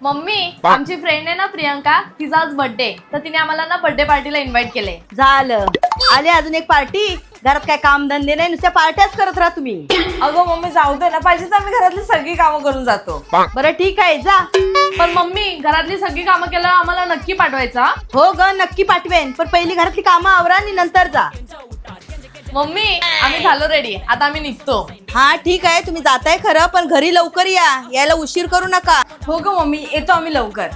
Mummy आमची friend आहे ना प्रियंका, तिचा आज बर्थडे, तर तिने आम्हाला ना बर्थडे पार्टीला इन्व्हाइट केले. झालं आले अजून एक पार्टी. घरात काय काम धंदे नाही, नुसत्या पार्ट्याच करत राहा तुम्ही. अगं मम्मी जाऊ दे ना, पाहिजे तर आम्ही घरातली सगळी कामं करून जातो. बरं ठीक आहे जा. पण मम्मी घरातली सगळी कामं केल्यावर आम्हाला नक्की पाठवायचा. हो ग नक्की पाठवेन, पण पहिली घरातली कामं आवरा आणि नंतर जा. मम्मी आम्ही झालो रेडी, आता आम्ही निघतो. हा ठीक आहे, तुम्ही जाताय खरं, पण घरी लवकर यायला उशीर करू नका. हो ग मम्मी, येतो आम्ही लवकर.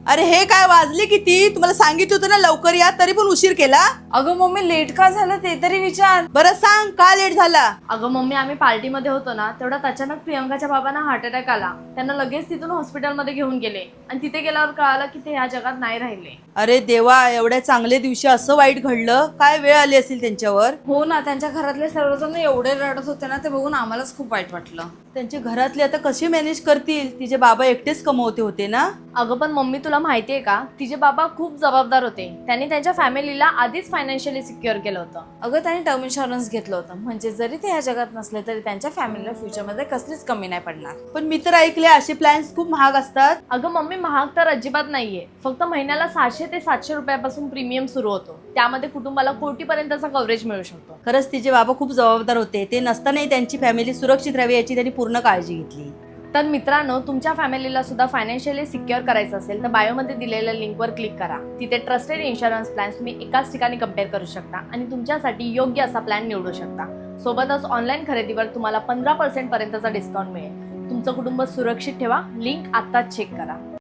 अरे हे काय वाजले किती? तुम्हाला सांगितलं होतं ना लवकर या, तरी पण उशीर केला. अगं मम्मी लेट का झालं ते तरी विचार. बरं सांग का लेट झाला? अगं मम्मी आम्ही पार्टीमध्ये होतो ना, तेवढ्यात अचानक प्रियंकाच्या बाबांना हार्ट अटॅक आला. त्यांना लगेच तिथून हॉस्पिटलमध्ये घेऊन गेले आणि तिथे गेल्यावर कळालं की ते ह्या जगात नाही राहिले. अरे देवा, एवढ्या चांगल्या दिवशी असं वाईट घडलं. काय वेळ आली असेल त्यांच्यावर. हो ना, त्यांच्या घरातले सर्वजण एवढे रडत होते ना, ते बघून आम्हालाच खूप वाईट वाटलं. त्यांचे घरातले आता कसे मॅनेज करतील? तिचे बाबा एकटेच कमवते होते ना. अगं पण मम्मी तुला माहितीये का, तिचे बाबा खूप जबाबदार होते. त्यांनी त्यांच्या फॅमिलीला आधीच फायनान्शियली सिक्युअर केलं होतं. अगं त्यांनी टर्म इन्शुरन्स घेतलं होतं, म्हणजे जरी ते ह्या जगात नसले तरी त्यांच्या फॅमिलीला फ्युचरमध्ये कसलीच कमी नाही पडणार. पण मी तर ऐकले असे प्लॅन्स खूप महाग असतात. अगं मम्मी महाग तर अजिबात नाहीये. फक्त महिन्याला 600 ते 700 रुपयापासून प्रीमियम सुरू होतो. त्यामध्ये कुटुंबाला कोटीपर्यंतचा कव्हरेज मिळू शकतो. खरंच तिचे बाबा खूप जबाबदार होते. ते नसतानाही त्यांची फॅमिली सुरक्षित राहावी याची त्यांनी पूर्ण काळजी घेतली. तर मित्रांनो, तुमच्या फॅमिलीला सुद्धा फायनान्शियली सिक्युअर करायचं असेल तर बायोमध्ये दिलेल्या लिंकवर क्लिक करा. तिथे ट्रस्टेड इन्शुरन्स प्लॅन्स तुम्ही एकाच ठिकाणी कम्पेअर करू शकता आणि तुमच्यासाठी योग्य असा प्लॅन निवडू शकता. सोबतच ऑनलाईन खरेदीवर तुम्हाला 15% पर्यंतचा डिस्काउंट मिळेल. तुमचं कुटुंब सुरक्षित ठेवा. लिंक आत्ताच चेक करा.